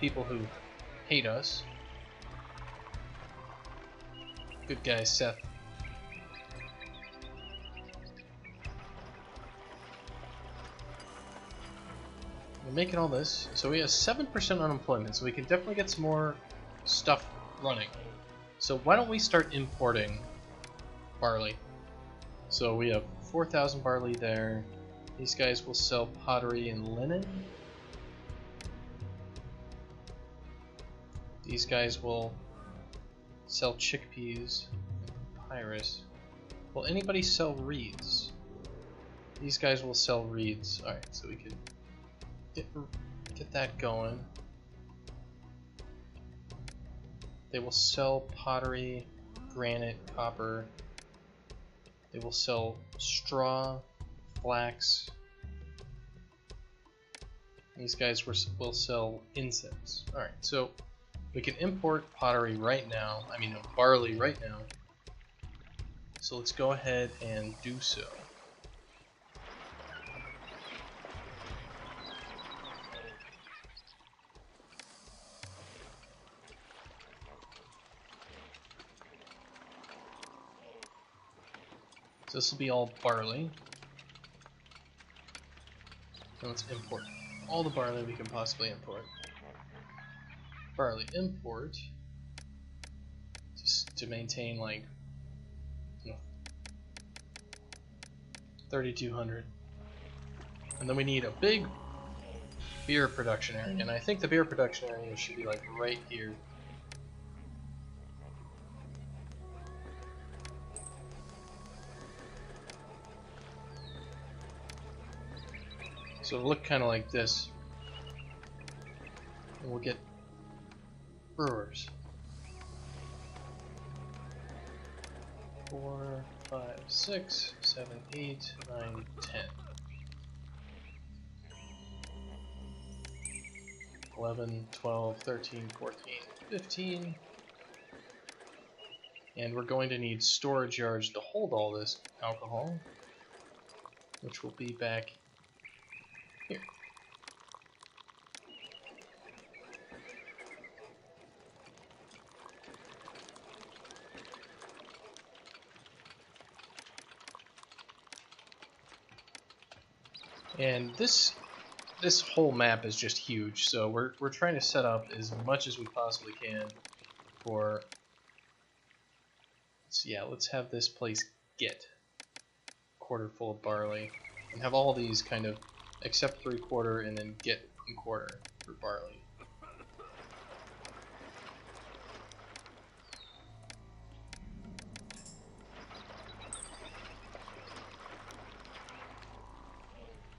people who hate us. Good guy, Seth. We're making all this, so we have 7% unemployment, so we can definitely get some more stuff running. So why don't we start importing barley? So we have 4,000 barley there. These guys will sell pottery and linen. These guys will sell chickpeas and papyrus. Will anybody sell reeds? These guys will sell reeds. Alright, so we can get that going. They will sell pottery, granite, copper. They will sell straw, flax. These guys will sell incense. Alright, so we can import pottery right now. I mean, barley right now. So let's go ahead and do so. So this will be all barley. And let's import all the barley we can possibly import. Barley import, just to maintain like 3,200. And then we need a big beer production area, and I think the beer production area should be like right here. So it'll look kind of like this. And we'll get brewers. 4, 5, 6, 7, 8, 9, 10. 11, 12, 13, 14, 15. And we're going to need storage yards to hold all this alcohol, which will be back here. And this whole map is just huge, so we're trying to set up as much as we possibly can for. So yeah, let's have this place get quarter full of barley, and have all these kind of accept 3/4 and then get 1/4 for barley.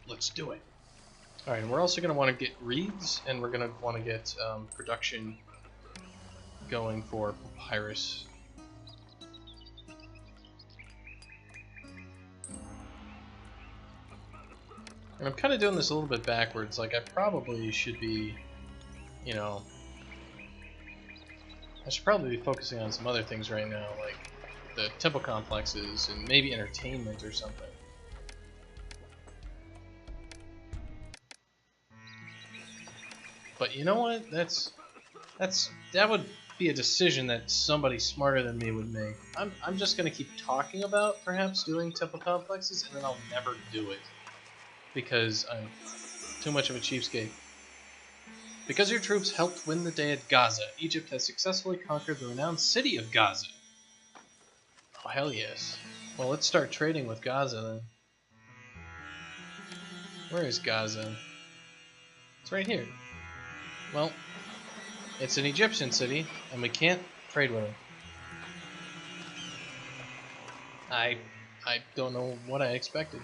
Let's do it. Alright, and we're also going to want to get reeds, and we're going to want to get production going for papyrus. And I'm kind of doing this a little bit backwards. Like, I probably should be, you know, I should probably be focusing on some other things right now, like the temple complexes and maybe entertainment or something. But you know what? That would be a decision that somebody smarter than me would make. I'm just gonna keep talking about perhaps doing temple complexes, and then I'll never do it because I'm too much of a cheapskate. Because your troops helped win the day at Gaza, Egypt has successfully conquered the renowned city of Gaza. Oh hell yes. Well, let's start trading with Gaza then. Where is Gaza? It's right here. Well, it's an Egyptian city, and we can't trade with it. I don't know what I expected.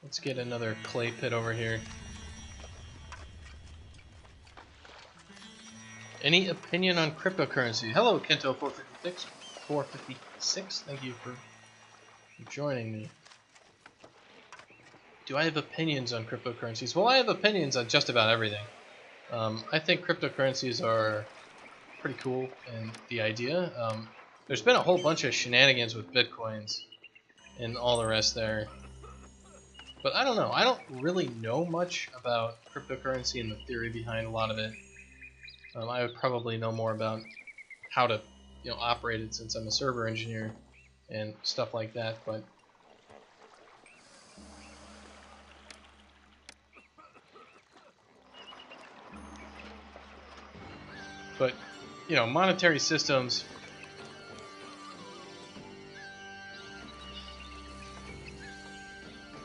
Let's get another clay pit over here. Any opinion on cryptocurrency? Hello, Kento 456. 456. Thank you for joining me. Do I have opinions on cryptocurrencies? Well, I have opinions on just about everything. I think cryptocurrencies are pretty cool, and the idea. there's been a whole bunch of shenanigans with bitcoins and all the rest there. But I don't know. I don't really know much about cryptocurrency and the theory behind a lot of it. I would probably know more about how to, operate it since I'm a server engineer and stuff like that. But monetary systems.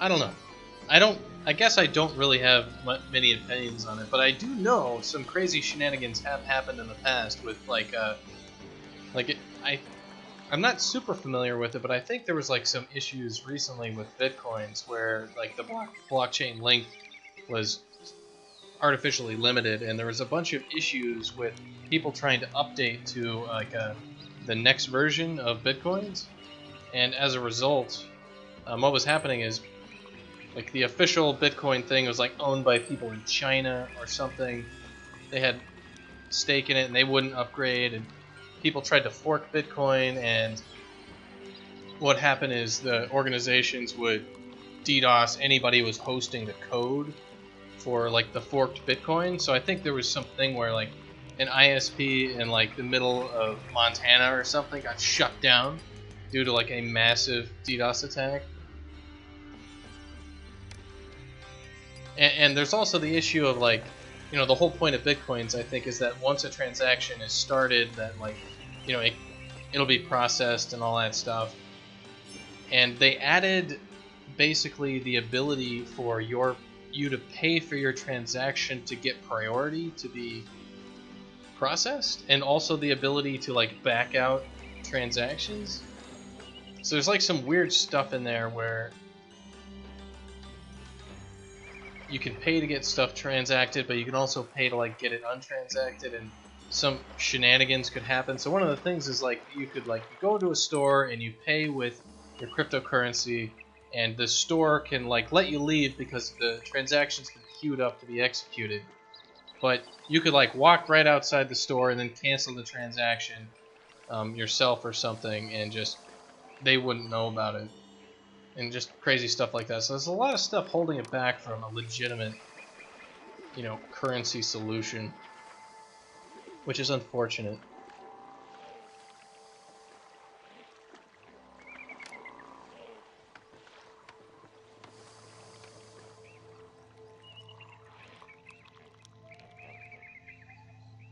I don't know. I guess I don't really have many opinions on it, but I do know some crazy shenanigans have happened in the past with I'm not super familiar with it, but I think there was like some issues recently with bitcoins where like the blockchain length was artificially limited, and there was a bunch of issues with people trying to update to the next version of bitcoins, and as a result, what was happening is like the official Bitcoin thing was like owned by people in China or something. They had stake in it and they wouldn't upgrade, and people tried to fork Bitcoin, and what happened is the organizations would DDoS anybody who was hosting the code for like the forked Bitcoin. So I think there was something where like an ISP in like the middle of Montana or something got shut down due to like a massive DDoS attack. And there's also the issue of like, the whole point of Bitcoins, I think, is that once a transaction is started, that like, it'll be processed and all that stuff. And they added basically the ability for you to pay for your transaction to get priority to be processed, and also the ability to like back out transactions. So there's like some weird stuff in there where you can pay to get stuff transacted, but you can also pay to like get it untransacted, and some shenanigans could happen. So one of the things is like you could like go to a store and you pay with your cryptocurrency, and the store can like let you leave because the transaction's been queued up to be executed. But you could like walk right outside the store and then cancel the transaction yourself or something, and just they wouldn't know about it. And just crazy stuff like that. So there's a lot of stuff holding it back from a legitimate, currency solution, which is unfortunate.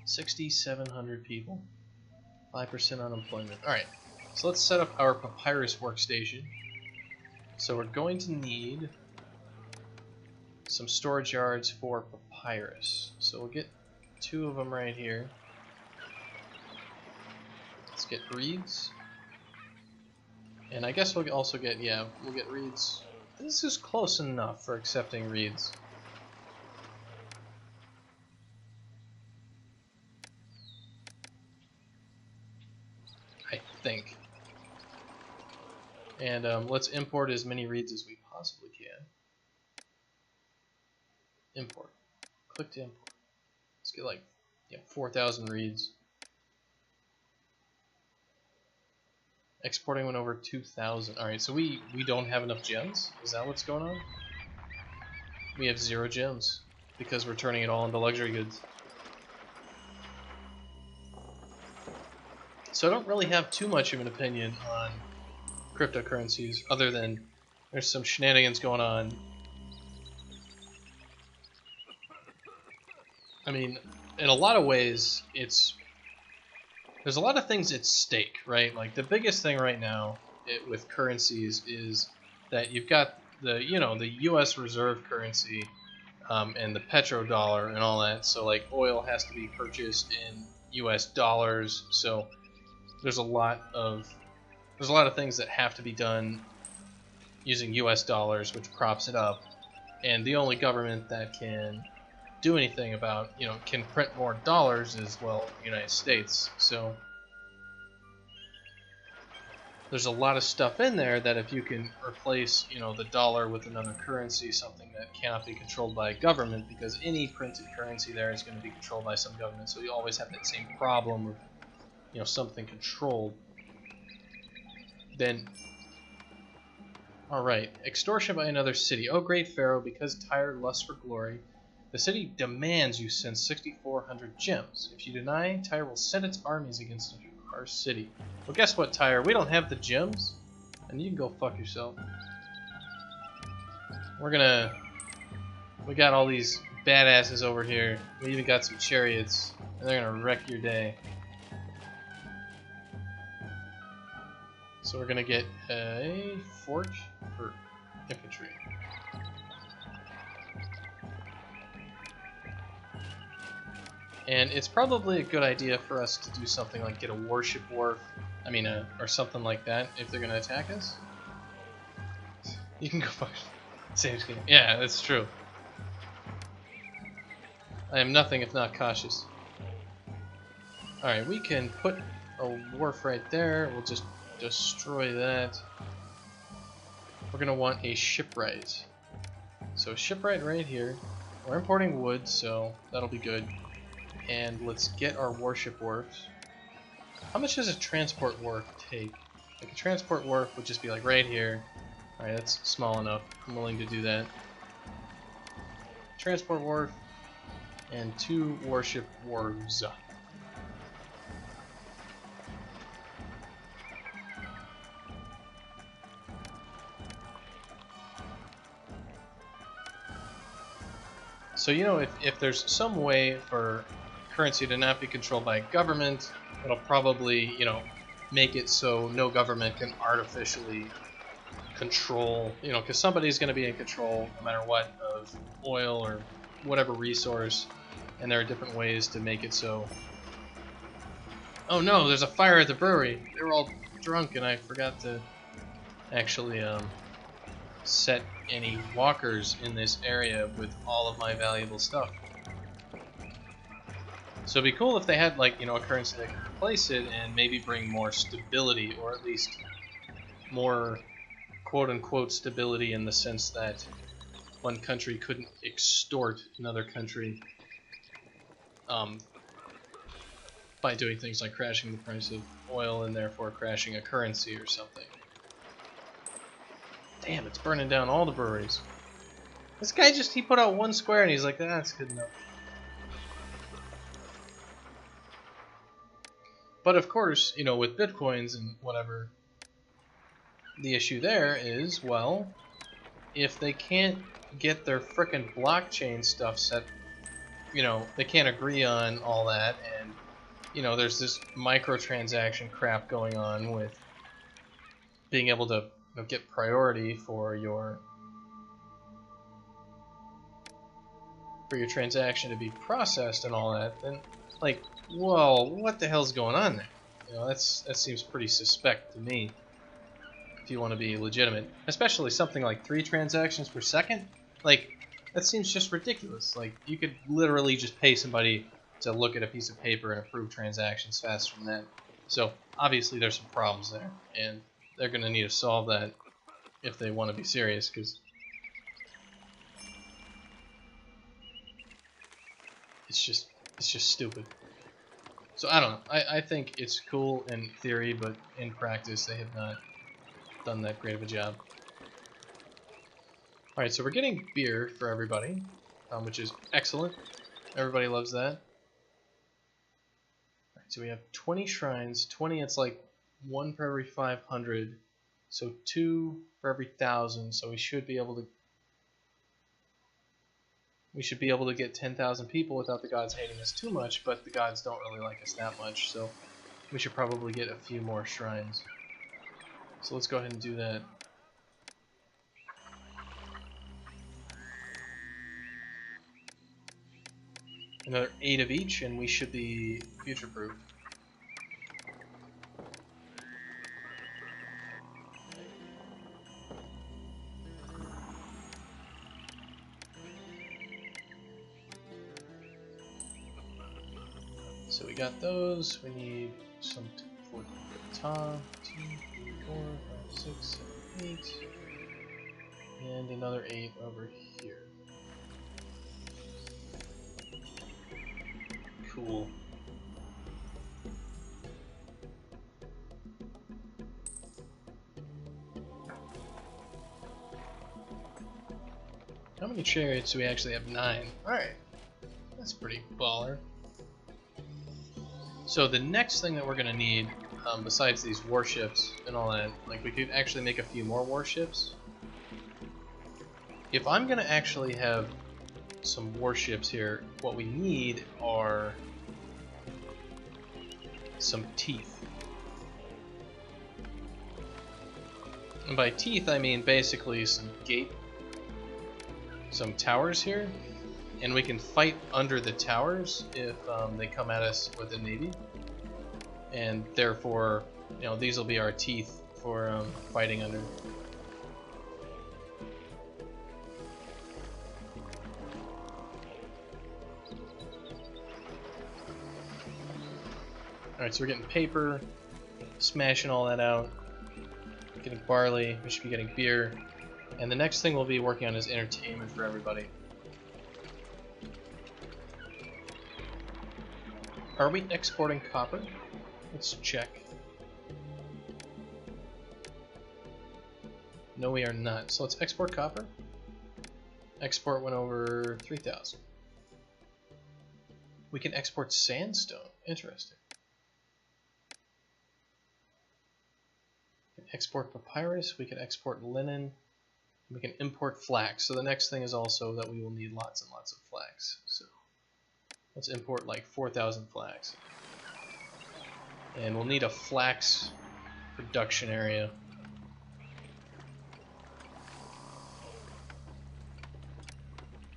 $6,700 people, 5% unemployment. All right, so let's set up our papyrus workstation. So we're going to need some storage yards for papyrus. So we'll get 2 of them right here. Let's get reeds. And I guess we'll also get, we'll get reeds. This is close enough for accepting reeds. I think. And let's import as many reeds as we possibly can. Import. Click to import. Let's get like 4,000 reeds. Exporting went over 2,000. Alright, so we don't have enough gems? Is that what's going on? We have 0 gems because we're turning it all into luxury goods. So I don't really have too much of an opinion on cryptocurrencies, other than there's some shenanigans going on. I mean, in a lot of ways, there's a lot of things at stake, right? Like the biggest thing right now with currencies is that you've got the U.S. reserve currency and the petrodollar and all that. So like oil has to be purchased in U.S. dollars. So there's a lot of things that have to be done using U.S. dollars, which props it up. And the only government that can do anything about, can print more dollars is, well, the United States. So there's a lot of stuff in there that if you can replace, the dollar with another currency, something that cannot be controlled by a government, because any printed currency there is going to be controlled by some government. So you always have that same problem of, something controlled. then... Alright, extortion by another city. Oh, great Pharaoh, because Tyre lusts for glory, the city demands you send 6,400 gems. If you deny, Tyre will send its armies against our city. Well, guess what, Tyre? We don't have the gems, and you can go fuck yourself. We got all these badasses over here. We even got some chariots, and they're gonna wreck your day. So we're gonna get a fort for infantry. And it's probably a good idea for us to do something like get a warship wharf, or something like that if they're gonna attack us. You can go fuck. Same game. Yeah, that's true. I am nothing if not cautious. Alright, we can put a wharf right there. We'll just destroy that. We're gonna want a shipwright. So shipwright right here. We're importing wood, so that'll be good. And let's get our warship wharfs. How much does a transport wharf take? Like a transport wharf would just be like right here. Alright, that's small enough. I'm willing to do that. Transport wharf and 2 warship wharves. So, you know, if there's some way for currency to not be controlled by a government, it'll probably, you know, make it so no government can artificially control, you know, because somebody's going to be in control no matter what of oil or whatever resource, and there are different ways to make it so. Oh no, there's a fire at the brewery. They were all drunk and I forgot to actually set any walkers in this area with all of my valuable stuff. So it'd be cool if they had, like, you know, a currency that could replace it and maybe bring more stability, or at least more quote-unquote stability in the sense that one country couldn't extort another country by doing things like crashing the price of oil and therefore crashing a currency or something. Damn, it's burning down all the breweries. This guy he put out 1 square and he's like, that's good enough. But of course, you know, with bitcoins and whatever, the issue there is, well, if they can't get their frickin' blockchain stuff set, you know, they can't agree on all that, and, you know, there's this microtransaction crap going on with being able to, you know, get priority for your transaction to be processed and all that, then, like, whoa, what the hell's going on there? You know, that seems pretty suspect to me, if you want to be legitimate. Especially something like 3 transactions per second? Like, that seems just ridiculous. Like, you could literally just pay somebody to look at a piece of paper and approve transactions faster than that. So, obviously there's some problems there, and they're going to need to solve that if they want to be serious, because it's just stupid. So I don't know. I think it's cool in theory, but in practice they have not done that great of a job. Alright, so we're getting beer for everybody, which is excellent. Everybody loves that. Alright, so we have 20 shrines. 20, it's like 1 for every 500. So 2 for every 1,000. So we should be able to get 10,000 people without the gods hating us too much, but the gods don't really like us that much, so we should probably get a few more shrines. So let's go ahead and do that. Another 8 of each, and we should be future-proof. So we got those. We need some for the top. 2, 3, 4, 5, 6, 7, 8. And another 8 over here. Cool. How many chariots do we actually have? 9. Alright. That's pretty baller. So the next thing that we're gonna need, besides these warships and all that, like we could actually make a few more warships. If I'm gonna actually have some warships here, what we need are some teeth. And by teeth I mean basically some towers here, and we can fight under the towers if they come at us with a navy, and therefore, you know, these will be our teeth for fighting under. Alright, so we're getting paper, smashing all that out, getting barley, we should be getting beer, and the next thing we'll be working on is entertainment for everybody. Are we exporting copper? Let's check. No, we are not. So let's export copper. Export went over 3,000. We can export sandstone. Interesting. We can export papyrus. We can export linen. We can import flax. So the next thing is also that we will need lots and lots of flax. So let's import like 4,000 flax. And we'll need a flax production area.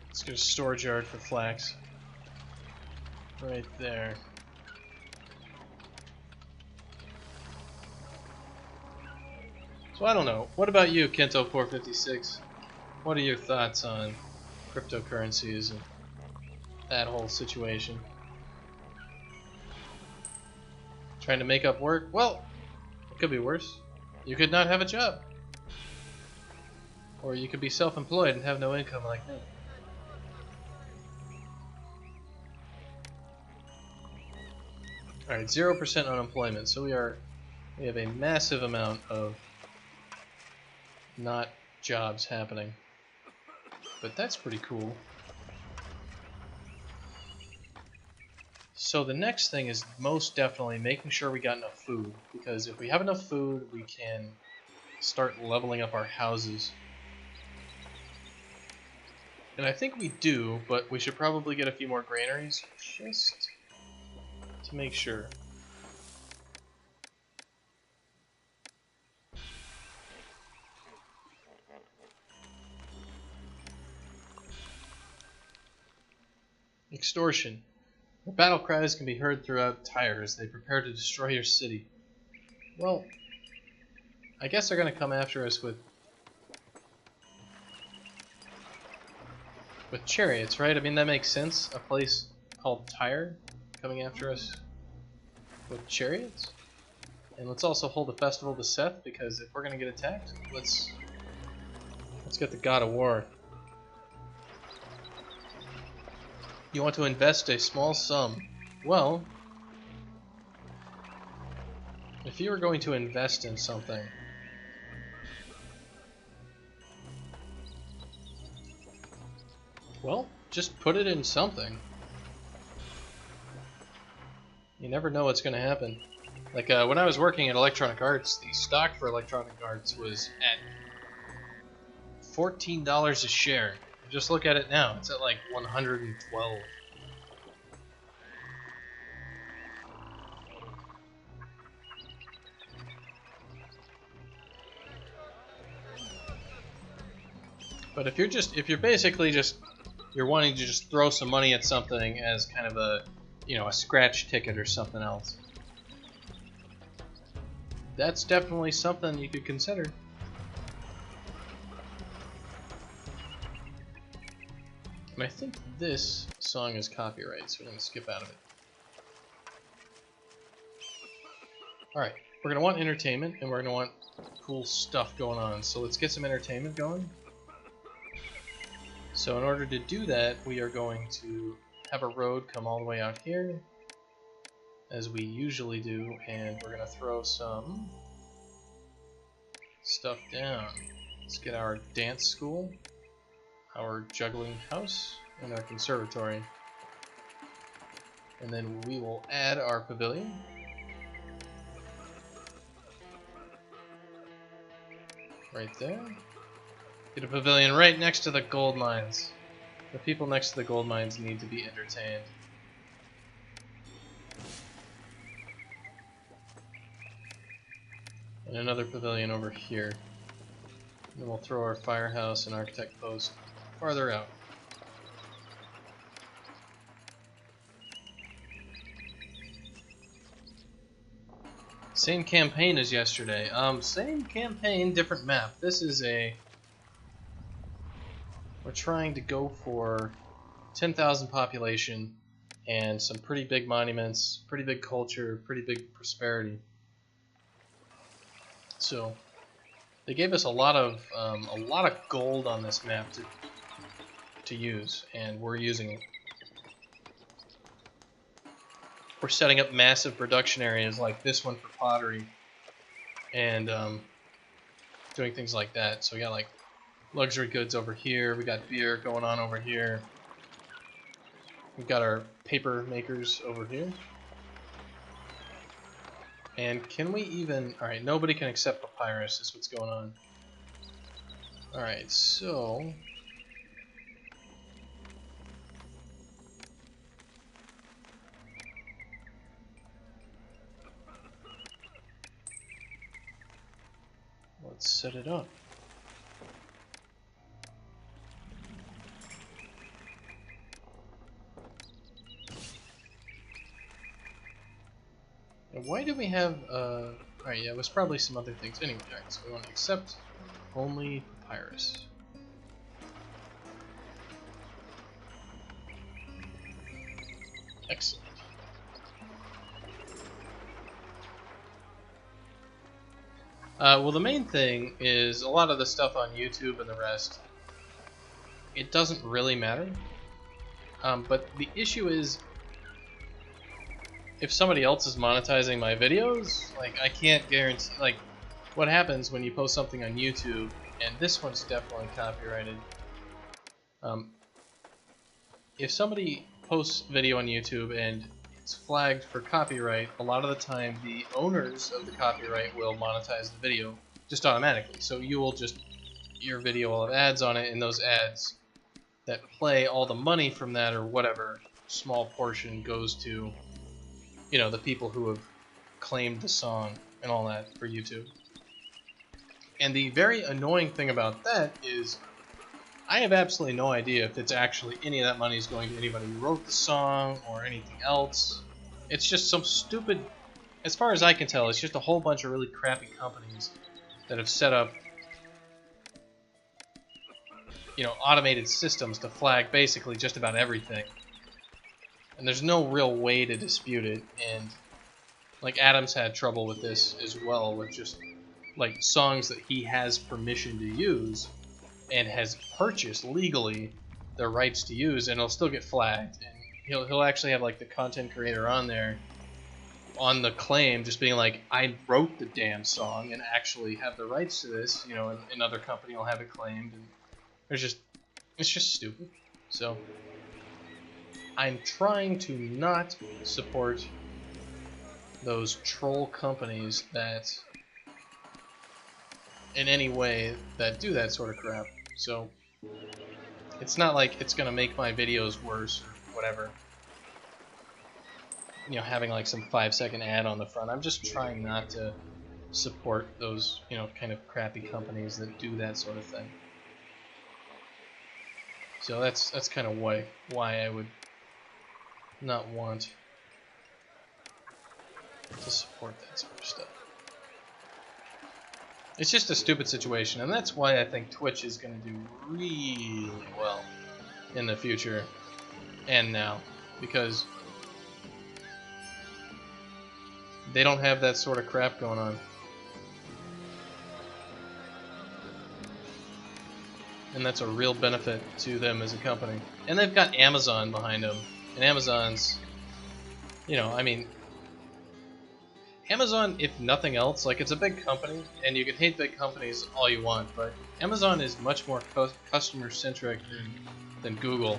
Let's get a storage yard for flax. Right there. So I don't know. What about you, Kento456? What are your thoughts on cryptocurrencies and that whole situation? Trying to make up work? Well, it could be worse. You could not have a job. Or you could be self-employed and have no income like me. Alright, 0% unemployment. So we have a massive amount of not jobs happening. But that's pretty cool. So the next thing is most definitely making sure we got enough food, because if we have enough food, we can start leveling up our houses. And I think we do, but we should probably get a few more granaries just to make sure. Extortion. The battle cries can be heard throughout Tyre as they prepare to destroy your city. Well, I guess they're going to come after us with chariots, right? I mean, that makes sense. A place called Tyre coming after us with chariots. And let's also hold a festival to Seth, because if we're going to get attacked, let's get the God of War. You want to invest a small sum. Well, if you were going to invest in something, well, just put it in something. You never know what's going to happen. Like when I was working at Electronic Arts, the stock for Electronic Arts was at $14 a share. Just look at it now. It's at like 112. But if you're basically just you're wanting to just throw some money at something as kind of a, you know, a scratch ticket or something else, that's definitely something you could consider. And I think this song is copyright, so we're going to skip out of it. Alright, we're going to want entertainment, and we're going to want cool stuff going on. So let's get some entertainment going. So in order to do that, we are going to have a road come all the way out here, as we usually do, and we're going to throw some stuff down. Let's get our dance school. our juggling house and our conservatory. And then we will add our pavilion. Right there. Get a pavilion right next to the gold mines. The people next to the gold mines need to be entertained. And another pavilion over here. And then we'll throw our firehouse and architect post farther out. Same campaign as yesterday. Same campaign, different map. This is a... We're trying to go for 10,000 population and some pretty big monuments, pretty big culture, pretty big prosperity. So they gave us a lot of gold on this map to use, and we're using it. We're setting up massive production areas like this one for pottery, and doing things like that. So we got like luxury goods over here. We got beer going on over here. We've got our paper makers over here. And can we even... Alright, nobody can accept papyrus is what's going on. Alright, so... let's set it up. And why do we have, alright, yeah, it was probably some other things. Anyway, alright, so we want to accept only papyrus. Excellent. Well, the main thing is a lot of the stuff on YouTube and the rest, it doesn't really matter. But the issue is, if somebody else is monetizing my videos, like, I can't guarantee, like, what happens when you post something on YouTube, and this one's definitely copyrighted. If somebody posts a video on YouTube and it's flagged for copyright, a lot of the time the owners of the copyright will monetize the video just automatically. So you will just, your video will have ads on it, and those ads that play, all the money from that or whatever small portion goes to, you know, the people who have claimed the song and all that for YouTube. And the very annoying thing about that is I have absolutely no idea if it's actually any of that money is going to anybody who wrote the song or anything else. It's just some stupid, as far as I can tell, it's just a whole bunch of really crappy companies that have set up, you know, automated systems to flag basically just about everything. And there's no real way to dispute it, and like Adam's had trouble with this as well, with just like songs that he has permission to use and has purchased legally the rights to use, and he'll still get flagged. And he'll actually have like the content creator on there on the claim just being like, I wrote the damn song and actually have the rights to this, you know, and another company will have it claimed, and it's just stupid. So I'm trying to not support those troll companies that in any way that do that sort of crap. So it's not like it's gonna make my videos worse or whatever, you know, having like some 5-second ad on the front. I'm just trying not to support those, you know, kind of crappy companies that do that sort of thing. So that's kind of why I would not want to support that sort of stuff. It's just a stupid situation, and that's why I think Twitch is going to do really well in the future and now, because they don't have that sort of crap going on. And that's a real benefit to them as a company. And they've got Amazon behind them, and Amazon's, you know, I mean, Amazon, if nothing else, like, it's a big company, and you can hate big companies all you want, but Amazon is much more customer-centric than Google.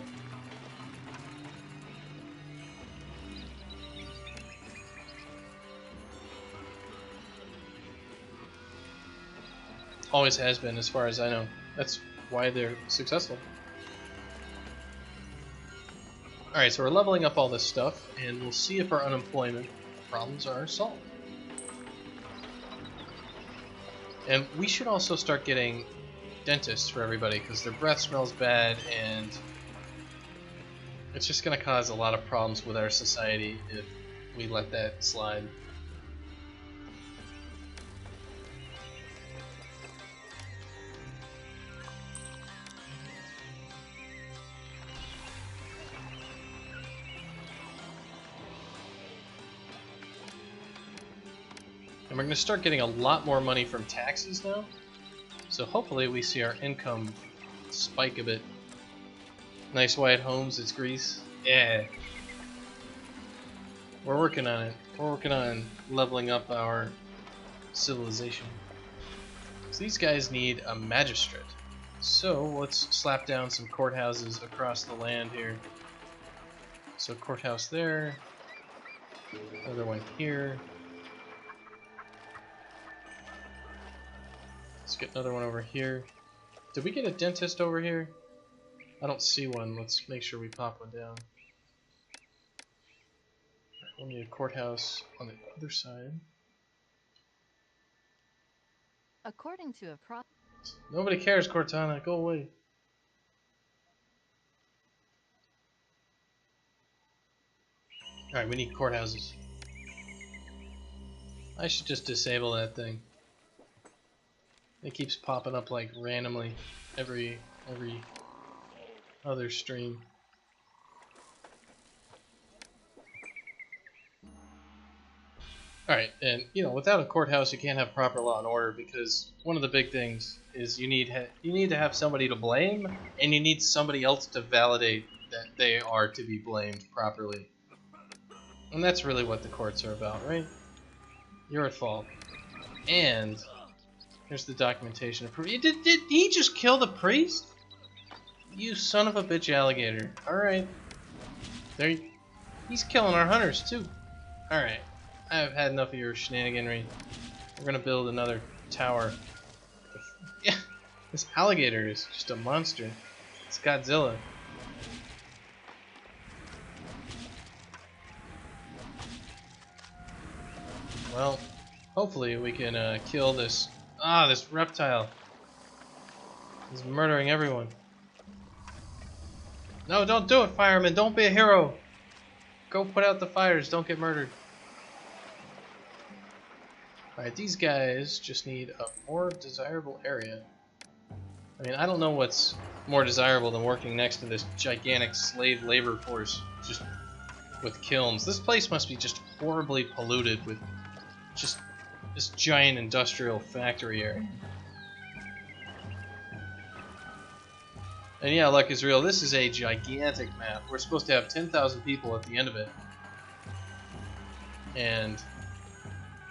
Always has been, as far as I know. That's why they're successful. Alright, so we're leveling up all this stuff, and we'll see if our unemployment problems are solved. And we should also start getting dentists for everybody, because their breath smells bad, and it's just going to cause a lot of problems with our society if we let that slide. And we're going to start getting a lot more money from taxes now. So hopefully we see our income spike a bit. Nice white homes, it's Greece. Yeah. We're working on it. We're working on leveling up our civilization. So these guys need a magistrate. So let's slap down some courthouses across the land here. So courthouse there. Another one here. Let's get another one over here. Did we get a dentist over here? I don't see one. Let's make sure we pop one down. We'll need a courthouse on the other side. According to a Nobody cares, Cortana. Go away. Alright, we need courthouses. I should just disable that thing. It keeps popping up like randomly every other stream. Alright, and you know, without a courthouse you can't have proper law and order, because one of the big things is you need to have somebody to blame, and you need somebody else to validate that they are to be blamed properly. And that's really what the courts are about, right? You're at fault. And here's the documentation of proof. Did he just kill the priest? You son of a bitch alligator. Alright. He's killing our hunters too. Alright. I've had enough of your shenaniganry. We're gonna build another tower. Yeah, this alligator is just a monster. It's Godzilla. Well, hopefully we can kill this reptile. He's murdering everyone. No, don't do it, fireman. Don't be a hero. Go put out the fires. Don't get murdered. Alright, these guys just need a more desirable area. I mean, I don't know what's more desirable than working next to this gigantic slave labor force just with kilns. This place must be just horribly polluted with just this giant industrial factory area. And yeah, luck is real. This is a gigantic map. We're supposed to have 10,000 people at the end of it. And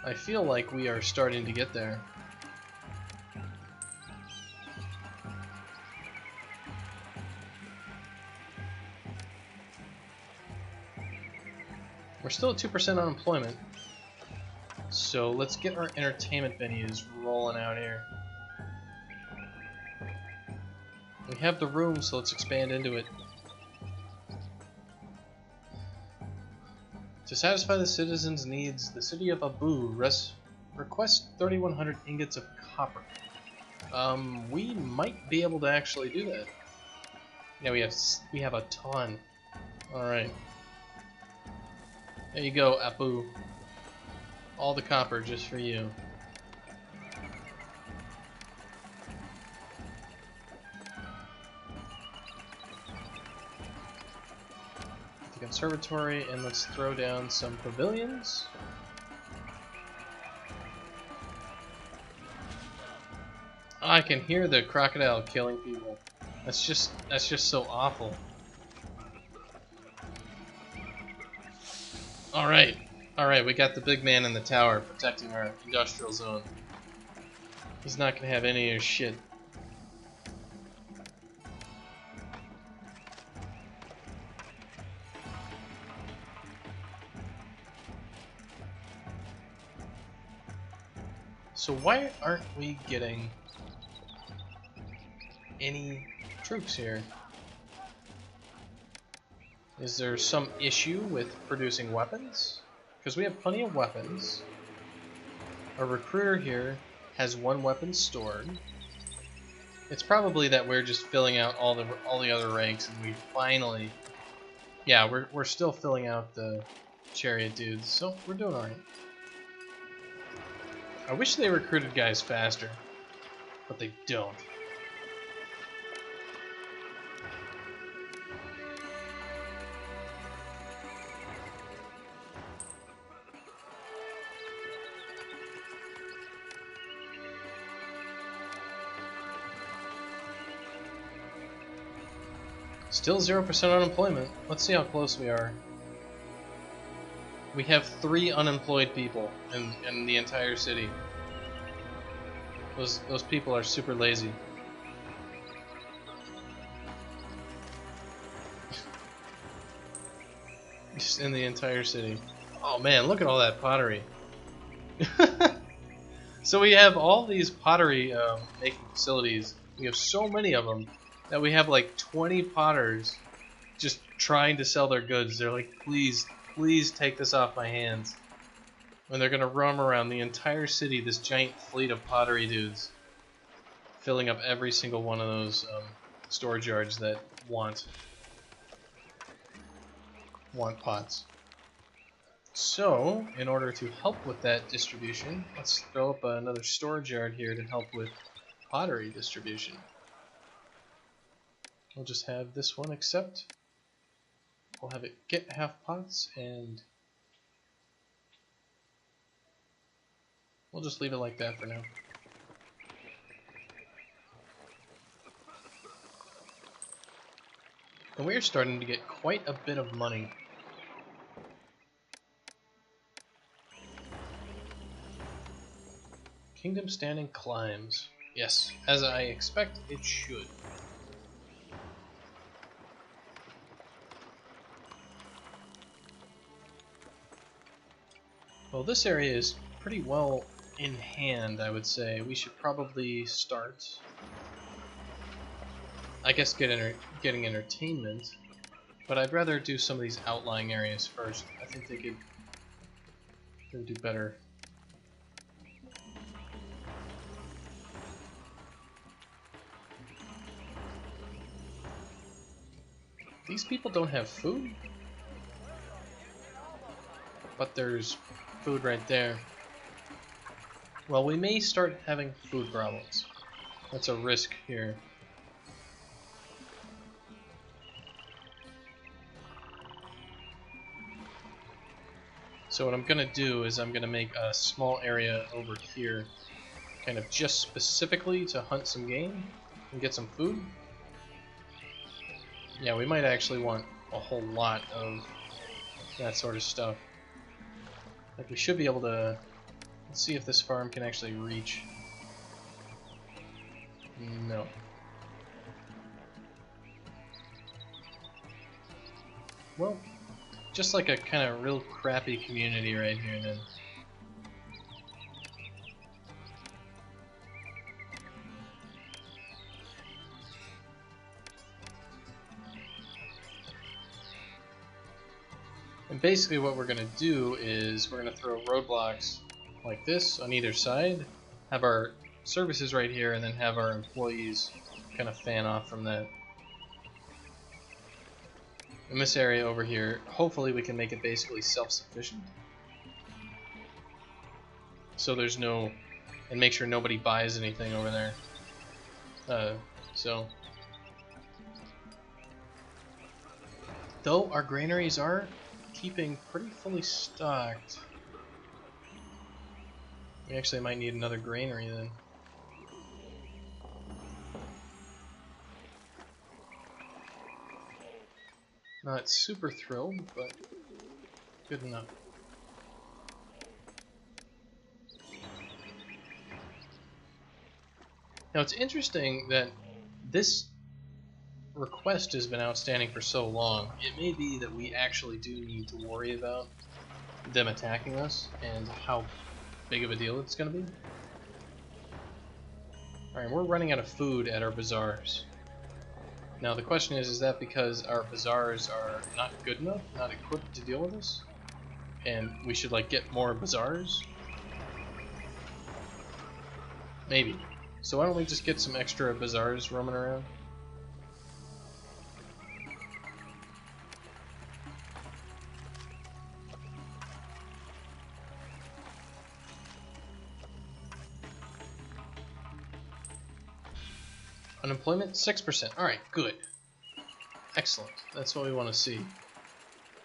I feel like we are starting to get there. We're still at 2% unemployment. So let's get our entertainment venues rolling out here. We have the room, so let's expand into it. To satisfy the citizens' needs, the city of Abu requests 3,100 ingots of copper. We might be able to actually do that. Yeah, we have a ton. All right. There you go, Abu. All the copper just for you. The conservatory, and let's throw down some pavilions. I can hear the crocodile killing people. That's just so awful. All right. Alright, we got the big man in the tower protecting our industrial zone. He's not gonna have any of your shit. So why aren't we getting any troops here? Is there some issue with producing weapons? Because we have plenty of weapons. Our recruiter here has 1 weapon stored. It's probably that we're just filling out all the other ranks, and we finally, yeah, we're still filling out the chariot dudes, so we're doing alright. I wish they recruited guys faster, but they don't. Still 0% unemployment. Let's see how close we are. We have 3 unemployed people in the entire city. Those people are super lazy. Just in the entire city. Oh man, look at all that pottery. So we have all these pottery making facilities. We have so many of them that we have like 20 potters just trying to sell their goods. They're like, please, please take this off my hands. And they're gonna roam around the entire city, this giant fleet of pottery dudes, filling up every single one of those storage yards that want pots. So, in order to help with that distribution, let's throw up another storage yard here to help with pottery distribution. We'll just have this one accept. We'll have it get half pots, and we'll just leave it like that for now. And we're starting to get quite a bit of money. Kingdom standing climbs. Yes, as I expect it should. Well, this area is pretty well in hand, I would say. We should probably start, I guess, getting entertainment, but I'd rather do some of these outlying areas first. I think they would do better. These people don't have food, but there's food right there. Well, we may start having food problems. That's a risk here. So what I'm gonna do is I'm gonna make a small area over here, kind of just specifically to hunt some game and get some food. Yeah, we might actually want a whole lot of that sort of stuff. Like, we should be able to... Let's see if this farm can actually reach. No. Well, just like a kind of real crappy community right here then. And basically what we're going to do is we're going to throw roadblocks like this on either side, have our services right here, and then have our employees kind of fan off from that. In this area over here, hopefully we can make it basically self-sufficient. So there's no... and make sure nobody buys anything over there. Though our granaries are keeping pretty fully stocked. We actually might need another granary then. Not super thrilled, but good enough. Now it's interesting that this request has been outstanding for so long. It may be that we actually do need to worry about them attacking us and how big of a deal it's going to be. Alright, we're running out of food at our bazaars. Now the question is that because our bazaars are not good enough, not equipped to deal with this? And we should like get more bazaars? Maybe. So why don't we just get some extra bazaars roaming around? Unemployment 6%. Alright, good. Excellent. That's what we want to see.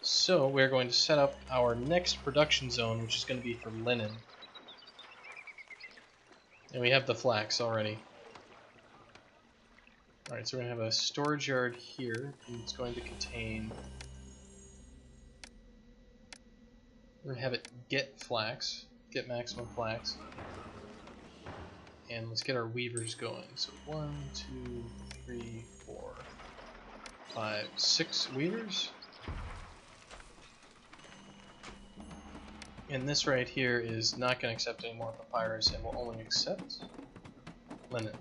So we're going to set up our next production zone, which is going to be for linen. And we have the flax already. Alright, so we're going to have a storage yard here, and it's going to contain... We're going to have it get flax, get maximum flax. And let's get our weavers going. So 1, 2, 3, 4, 5, 6 weavers. And this right here is not going to accept any more papyrus and will only accept linen.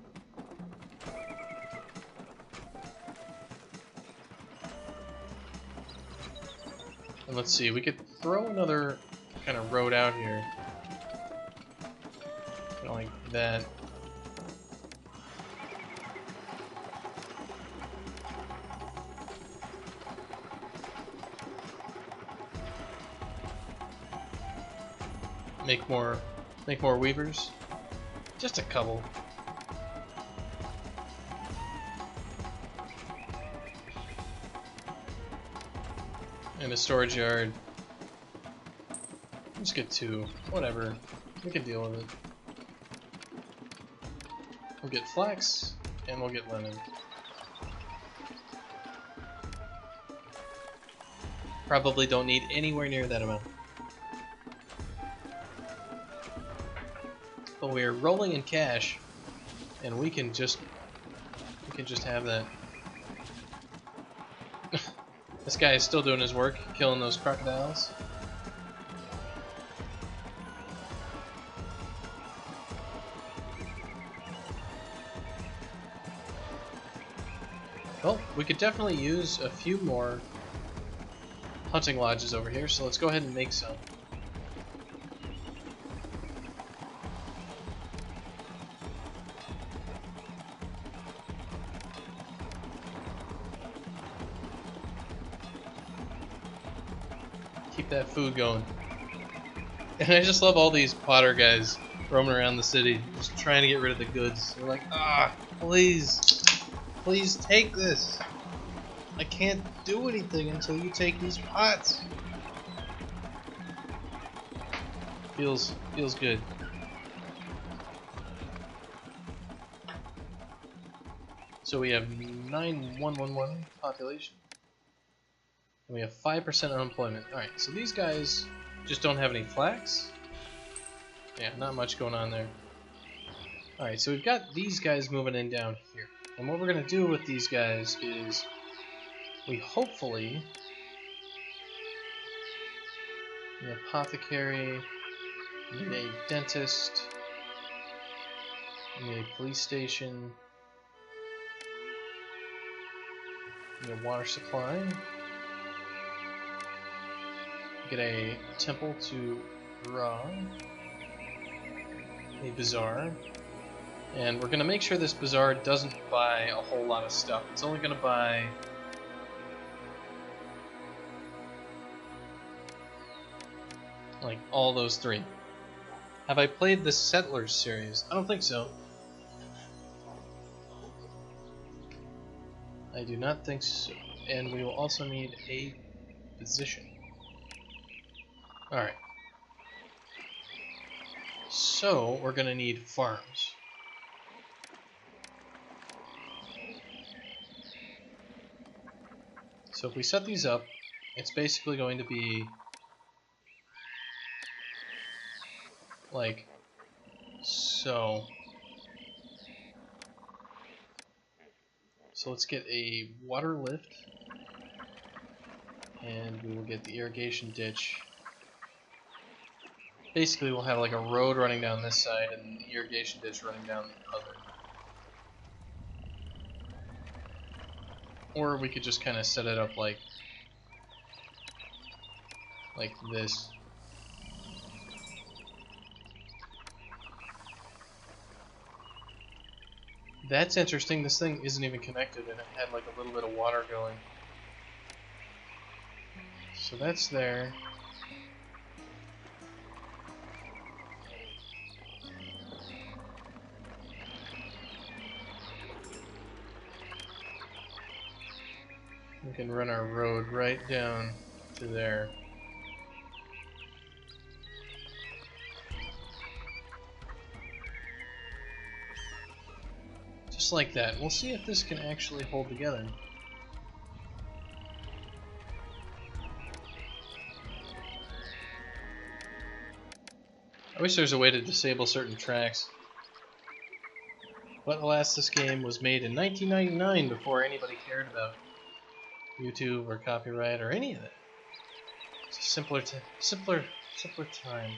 And let's see, we could throw another kind of road out here. Kind of like that. Make more weavers. Just a couple. And a storage yard. Just get 2. Whatever. We can deal with it. We'll get flax, and we'll get linen. Probably don't need anywhere near that amount. But we're rolling in cash, and we can just have that. This guy is still doing his work, killing those crocodiles. Well, we could definitely use a few more hunting lodges over here, so let's go ahead and make some. Keep that food going. And I just love all these potter guys roaming around the city, just trying to get rid of the goods. They're like, please, please take this. I can't do anything until you take these pots. Feels good. So we have 9111 population. And we have 5% unemployment. Alright, so these guys just don't have any flax. Yeah, not much going on there. Alright, so we've got these guys moving in down here. And what we're going to do with these guys is we hopefully... An apothecary, need a dentist, need a police station, need a water supply, get a temple to Ra, a bazaar, and we're going to make sure this bazaar doesn't buy a whole lot of stuff. It's only going to buy like all those 3. Have I played the Settlers series? I don't think so. I do not think so. And we will also need a physician. Alright. So, we're going to need farms. So if we set these up, it's basically going to be like so. So let's get a water lift, and we will get the irrigation ditch. Basically, we'll have like a road running down this side and the irrigation ditch running down the other. Or we could just kind of set it up like this. That's interesting. This thing isn't even connected, and it had like a little bit of water going. So that's there. We can run our road right down to there. Just like that. We'll see if this can actually hold together. I wish there was a way to disable certain tracks. But alas, this game was made in 1999 before anybody cared about YouTube or copyright or any of that. It's a simpler time.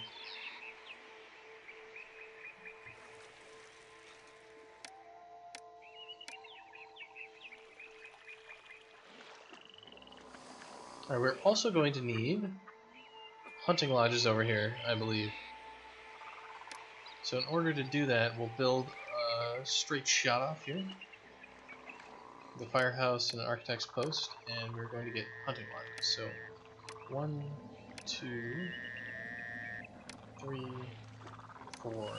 Alright, we're also going to need hunting lodges over here, I believe. So in order to do that, we'll build a straight shot off here. The firehouse and an architect's post, and we're going to get hunting lodges. So 1, 2, 3, 4,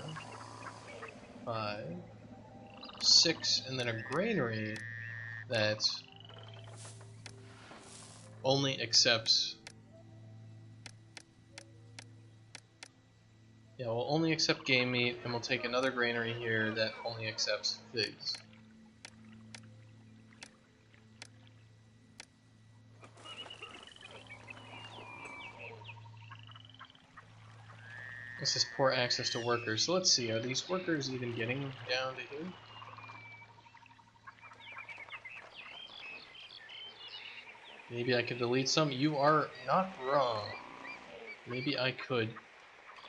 5, 6, and then a granary that only accepts. Yeah, we'll only accept game meat, and we'll take another granary here that only accepts figs. This is poor access to workers. So let's see, are these workers even getting down to here? Maybe I could delete some. You are not wrong. Maybe I could.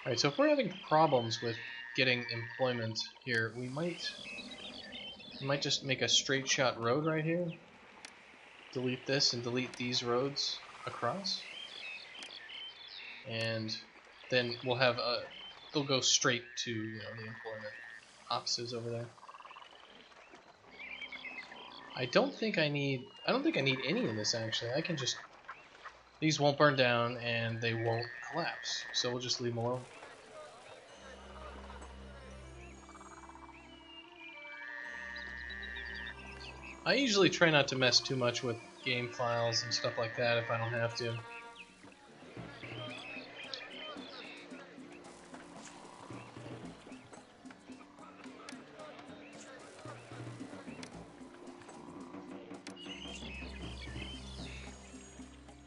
Alright, so if we're having problems with getting employment here, we might just make a straight shot road right here. Delete this and delete these roads across. And then we'll have they'll go straight to, you know, the employment offices over there. I don't think I need any of this actually. I can just, these won't burn down and they won't collapse. So we'll just leave them alone. I usually try not to mess too much with game files and stuff like that if I don't have to.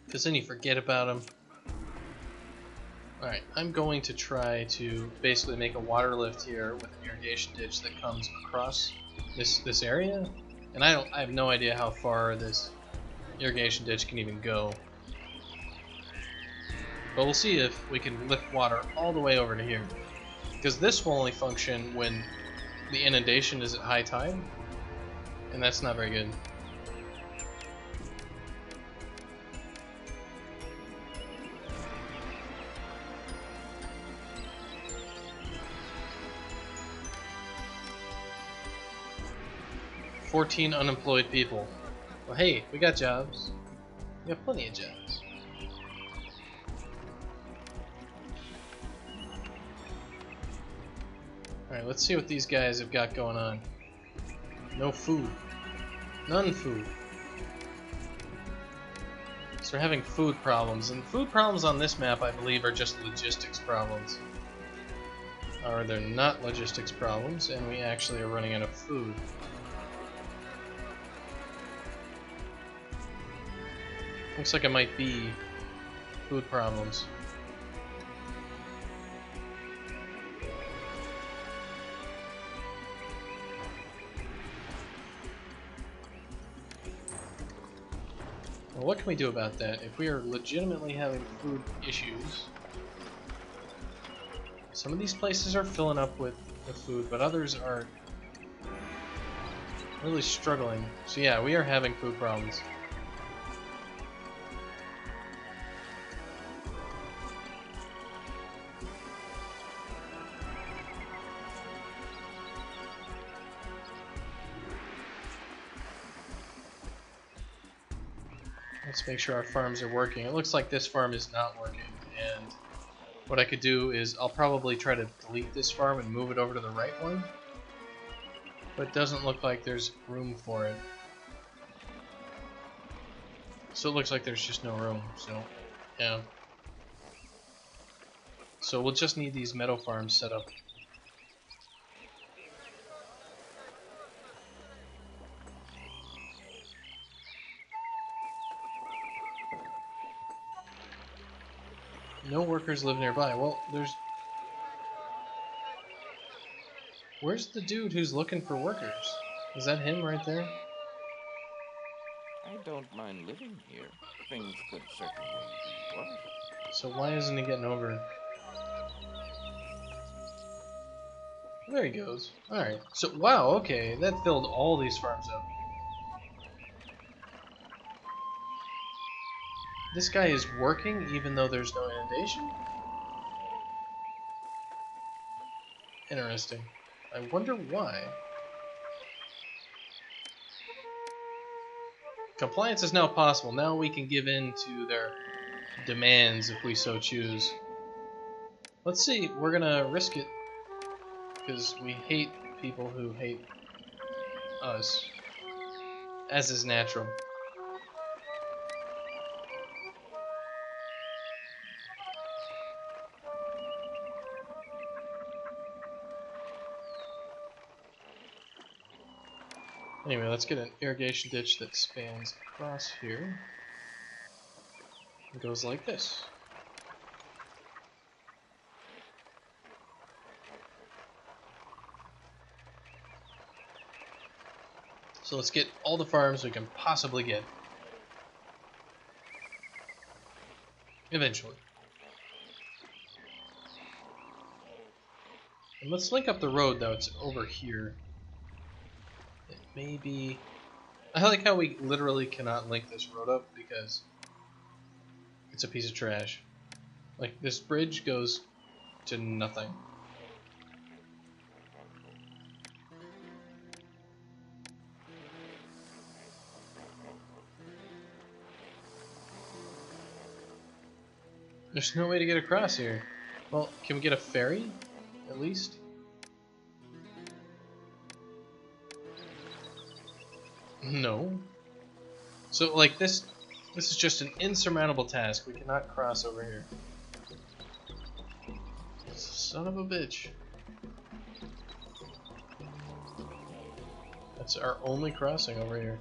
Because then you forget about them. Alright, I'm going to try to basically make a water lift here with an irrigation ditch that comes across this area. And I have no idea how far this irrigation ditch can even go. But we'll see if we can lift water all the way over to here. Because this will only function when the inundation is at high tide. And that's not very good. "14 unemployed people." Well, hey, we got jobs. We got plenty of jobs. Alright, let's see what these guys have got going on. No food. None food. So we're having food problems. And food problems on this map, I believe, are just logistics problems. Or they're not logistics problems, and we actually are running out of food. Looks like it might be food problems. Well, what can we do about that? If we are legitimately having food issues, some of these places are filling up with food, but others are really struggling. So yeah, we are having food problems. Let's make sure our farms are working. It looks like this farm is not working, and what I could do is I'll probably try to delete this farm and move it over to the right one, but it doesn't look like there's room for it. So it looks like there's just no room, so yeah. So we'll just need these meadow farms set up. No workers live nearby. Well, where's the dude who's looking for workers? Is that him right there? I don't mind living here. Things could certainly be worse. So why isn't he getting over? There he goes. Alright. So, wow, okay. That filled all these farms up. This guy is working even though there's no inundation? Interesting. I wonder why. Compliance is now possible. Now we can give in to their demands if we so choose. Let's see. We're gonna risk it. Because we hate people who hate us. As is natural. Anyway, let's get an irrigation ditch that spans across here. It goes like this. So let's get all the farms we can possibly get. Eventually. And let's link up the road, though. It's over here. It may be... I like how we literally cannot link this road up because it's a piece of trash. Like, this bridge goes to nothing. There's no way to get across here. Well, can we get a ferry, at least? No. So, like, this is just an insurmountable task. We cannot cross over here. Son of a bitch. That's our only crossing over here.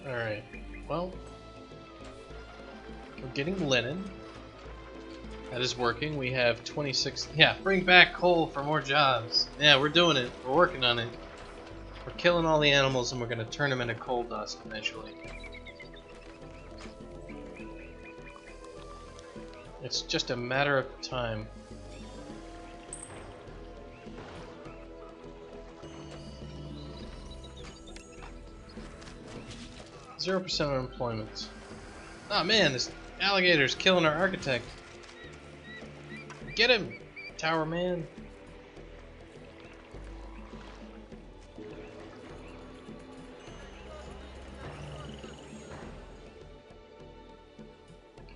Alright, well, we're getting linen. That is working. We have 26... Yeah, bring back coal for more jobs. Yeah, we're doing it. We're working on it. We're killing all the animals and we're going to turn them into coal dust eventually. It's just a matter of time. %0 unemployment. Oh man, this alligator's killing our architect. Get him, Tower Man.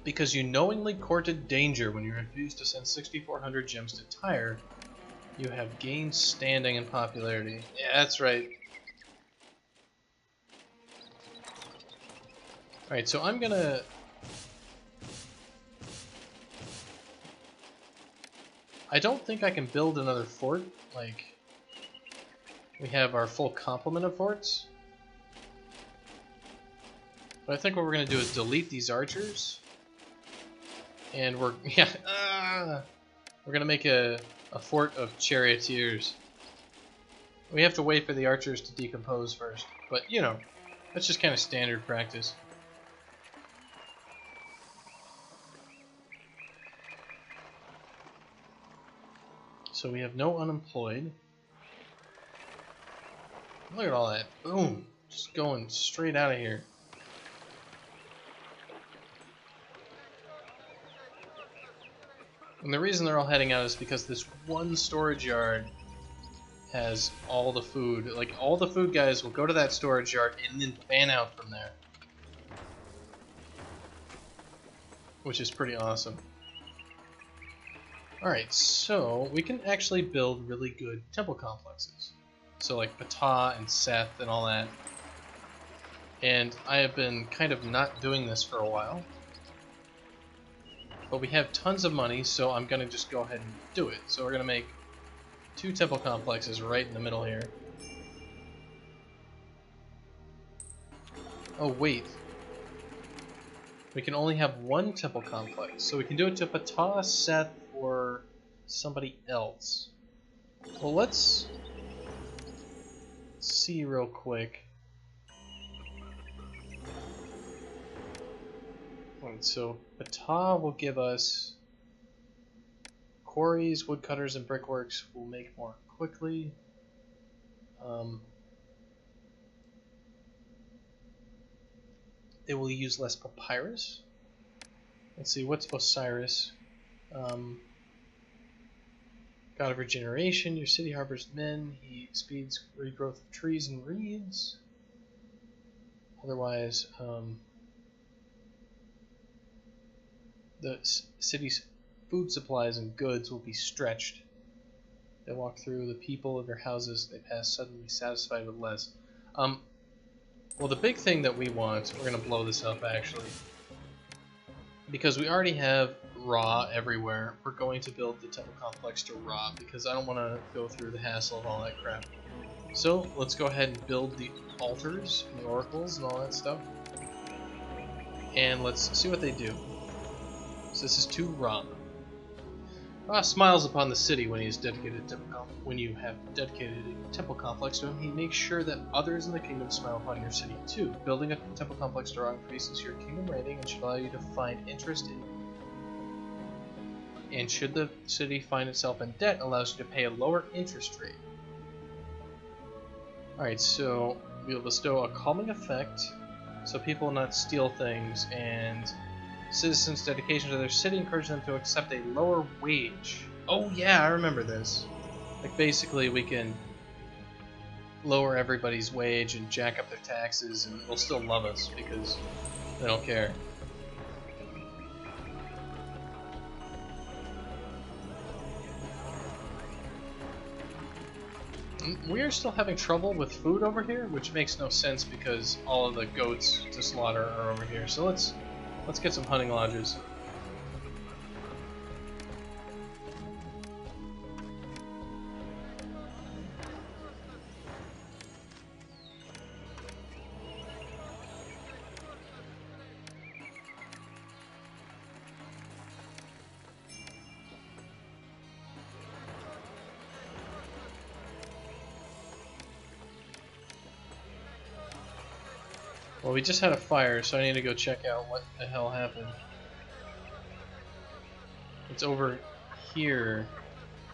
Because you knowingly courted danger when you refused to send 6,400 gems to Tyre, you have gained standing and popularity. Yeah, that's right. Alright, so I'm gonna... I don't think I can build another fort. Like, we have our full complement of forts. But I think what we're going to do is delete these archers. And we're, we're going to make a fort of charioteers. We have to wait for the archers to decompose first. But, you know, that's just kind of standard practice. So we have no unemployed. Look at all that. Boom. Just going straight out of here. And the reason they're all heading out is because this one storage yard has all the food. Like, all the food guys will go to that storage yard and then fan out from there. Which is pretty awesome. Alright, so we can actually build really good temple complexes. So like Ptah and Seth and all that. And I have been kind of not doing this for a while. But we have tons of money, so I'm going to just go ahead and do it. So we're going to make 2 temple complexes right in the middle here. Oh, wait. We can only have 1 temple complex. So we can do it to Ptah, Seth, or somebody else. Well, let's see real quick. Right, so Ptah will give us quarries, woodcutters, and brickworks will make more quickly. They will use less papyrus. Let's see, what's Osiris? God of regeneration, your city harbors men. He speeds regrowth of trees and reeds. Otherwise, the city's food supplies and goods will be stretched. They walk through the people of their houses. They pass suddenly satisfied with less. Well, the big thing that we want, we're going to blow this up actually, because we already have Ra everywhere. We're going to build the temple complex to Ra because I don't want to go through the hassle of all that crap. So let's go ahead and build the altars and the oracles and all that stuff. And let's see what they do. So this is to Ra. Ra smiles upon the city when he is dedicated to when you have dedicated a temple complex to him. He makes sure that others in the kingdom smile upon your city too. Building a temple complex to Ra increases your kingdom rating and should allow you to find interest in. And should the city find itself in debt, allows you to pay a lower interest rate. Alright, so we'll bestow a calming effect so people will not steal things, and citizens' dedication to their city encourages them to accept a lower wage. Oh yeah, I remember this. Like basically we can lower everybody's wage and jack up their taxes and they'll still love us because they don't care. We are still having trouble with food over here, which makes no sense because all of the goats to slaughter are over here. So let's get some hunting lodges. Well, we just had a fire, so I need to go check out what the hell happened. It's over here.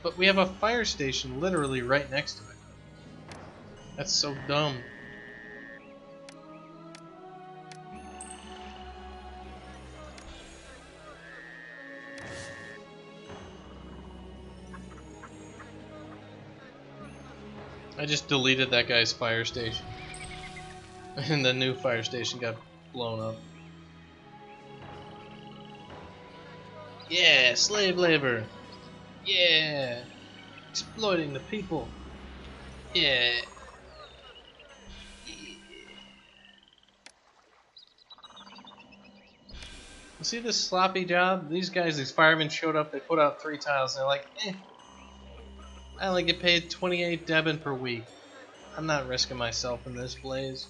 But we have a fire station literally right next to it. That's so dumb. I just deleted that guy's fire station. And the new fire station got blown up. Yeah, slave labor. Yeah, exploiting the people. Yeah. See this sloppy job? These guys, these firemen showed up, they put out 3 tiles, and they're like, I only get paid 28 Debin per week. I'm not risking myself in this blaze.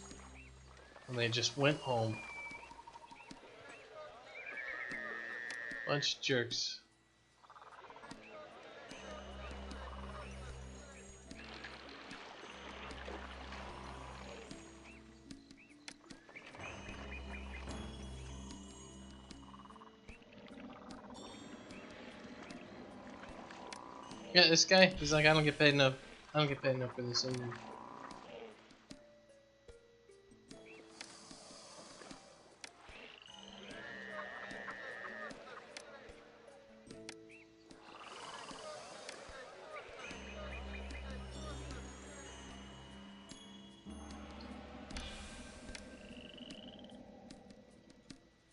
And they just went home. Bunch of jerks. Yeah, this guy, he's like, I don't get paid enough. I don't get paid enough for this anymore.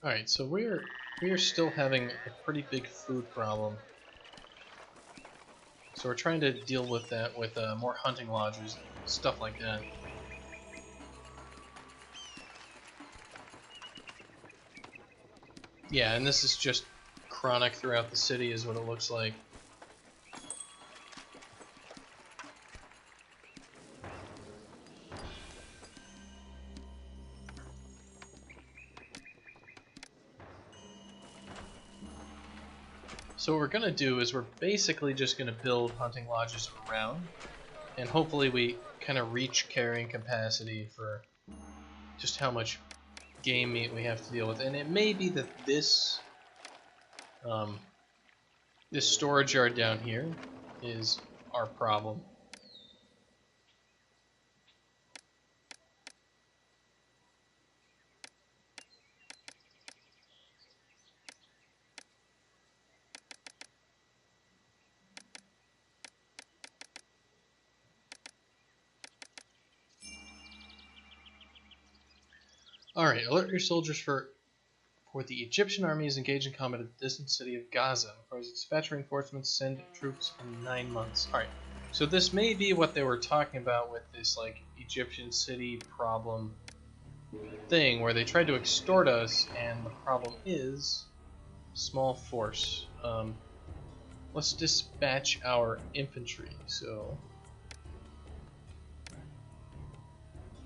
Alright, so we're still having a pretty big food problem. So we're trying to deal with that with more hunting lodges, stuff like that. Yeah, and this is just chronic throughout the city is what it looks like. So what we're going to do is we're basically just going to build hunting lodges around, and hopefully we kind of reach carrying capacity for just how much game meat we have to deal with. And it may be that this this storage yard down here is our problem. Alright, alert your soldiers for the Egyptian army is engaged in combat at the distant city of Gaza. For its dispatch reinforcements, send troops in 9 months. Alright, so this may be what they were talking about with this like Egyptian city problem thing, where they tried to extort us, and the problem is small force. Let's dispatch our infantry. So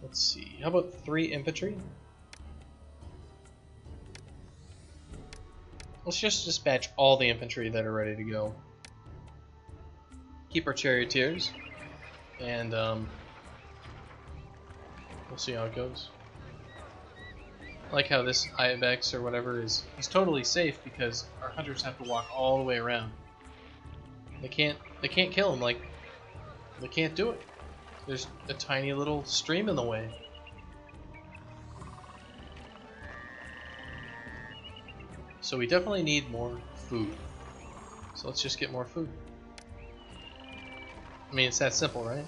let's see, how about 3 infantry? Let's just dispatch all the infantry that are ready to go. Keep our charioteers, and we'll see how it goes. I like how this Ibex or whatever he's totally safe because our hunters have to walk all the way around. They can't kill him, like they can't do it. There's a tiny little stream in the way. So we definitely need more food. So let's just get more food. I mean, it's that simple, right?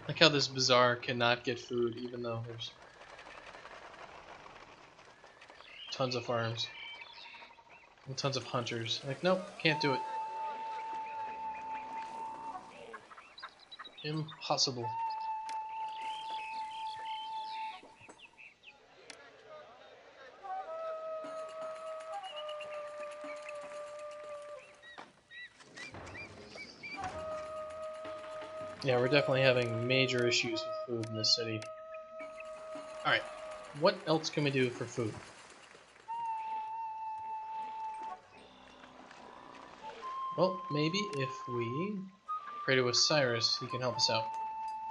Like how this bazaar cannot get food even though there's tons of farms and tons of hunters. Like, nope, can't do it. Impossible. Yeah, we're definitely having major issues with food in this city. Alright, what else can we do for food? Well, maybe if we pray to Osiris, he can help us out.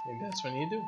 Maybe that's what we need to do.